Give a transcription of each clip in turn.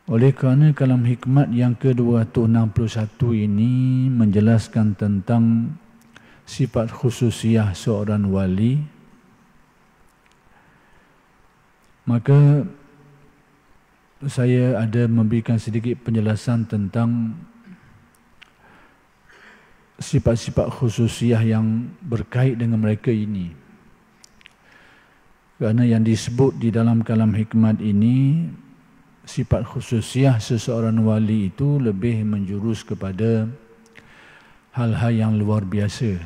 Oleh kerana kalam hikmat yang ke-261 ini menjelaskan tentang sifat khususiyah seorang wali, maka saya ada memberikan sedikit penjelasan tentang sifat-sifat khususiyah yang berkait dengan mereka ini. Kerana yang disebut di dalam kalam hikmat ini, sifat khususiyah seseorang wali itu lebih menjurus kepada hal-hal yang luar biasa,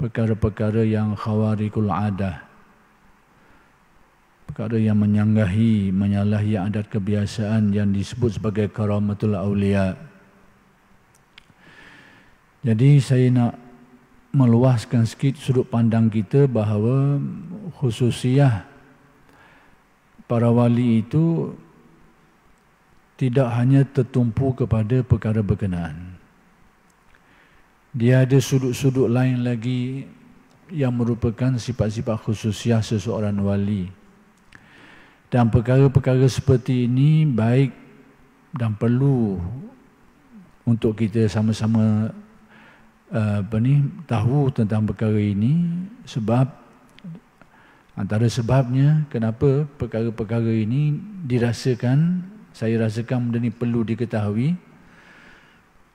perkara-perkara yang khawarikul adah, perkara yang menyalahi adat kebiasaan yang disebut sebagai karamatul awliya. Jadi saya nak meluaskan sikit sudut pandang kita bahawa khususiyah para wali itu tidak hanya tertumpu kepada perkara berkenaan. Dia ada sudut-sudut lain lagi yang merupakan sifat-sifat khususiyah seseorang wali. Dan perkara-perkara seperti ini baik dan perlu untuk kita sama-sama tahu tentang perkara ini, sebab antara sebabnya kenapa perkara-perkara ini saya rasakan benda ini perlu diketahui.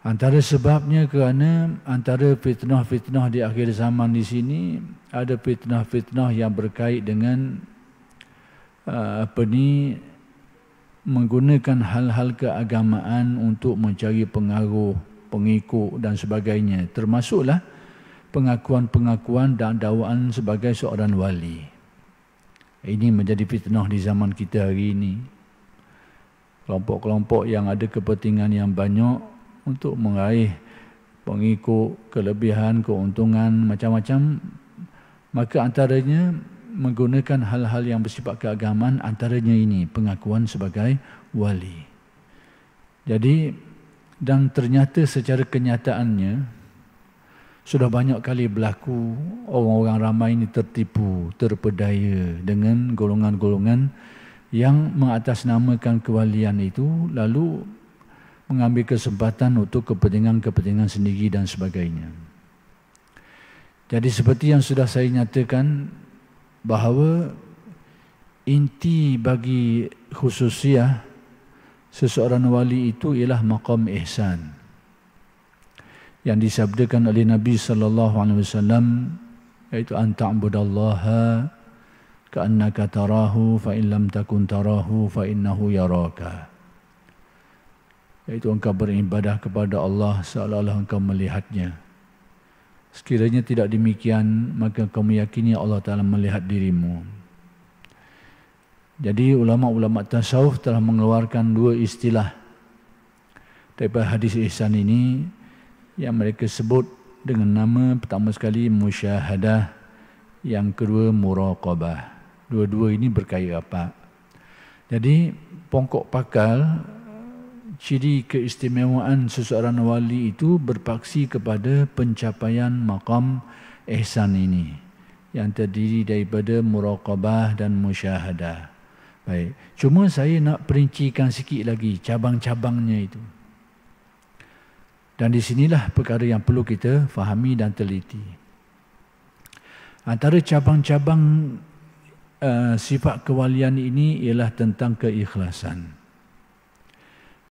Antara sebabnya kerana antara fitnah-fitnah di akhir zaman di sini, ada fitnah-fitnah yang berkait dengan menggunakan hal-hal keagamaan untuk mencari pengaruh, pengikut dan sebagainya. Termasuklah pengakuan-pengakuan dan dakwaan sebagai seorang wali. Ini menjadi fitnah di zaman kita hari ini. Kelompok-kelompok yang ada kepentingan yang banyak untuk meraih pengikut, kelebihan, keuntungan, macam-macam. Maka antaranya menggunakan hal-hal yang bersifat keagamaan, antaranya ini pengakuan sebagai wali. Jadi, dan ternyata secara kenyataannya sudah banyak kali berlaku orang-orang ramai ini tertipu, terpedaya dengan golongan-golongan yang mengatasnamakan kewalian itu, lalu mengambil kesempatan untuk kepentingan-kepentingan sendiri dan sebagainya. Jadi seperti yang sudah saya nyatakan, bahawa inti bagi khususiyah seseorang wali itu ialah maqam ihsan yang disabdakan oleh Nabi sallallahu alaihi wasallam, iaitu an ta'budallaha ka'annaka tarahu fa in lam takun tarahu fa innahu yaraka. Iaitu engkau beribadah kepada Allah seolah-olah engkau melihatnya. Sekiranya tidak demikian, maka engkau meyakini Allah Ta'ala melihat dirimu. Jadi ulama-ulama tasawuf telah mengeluarkan dua istilah daripada hadis ihsan ini yang mereka sebut dengan nama pertama sekali musyahadah, yang kedua muraqabah. Dua-dua ini berkait rapat. Jadi pokok pakal ciri keistimewaan seseorang wali itu berpaksi kepada pencapaian maqam ihsan ini yang terdiri daripada muraqabah dan musyahadah. Baik, cuma saya nak perincikan sikit lagi cabang-cabangnya itu. Dan di sinilah perkara yang perlu kita fahami dan teliti. Antara cabang-cabang sifat kewalian ini ialah tentang keikhlasan.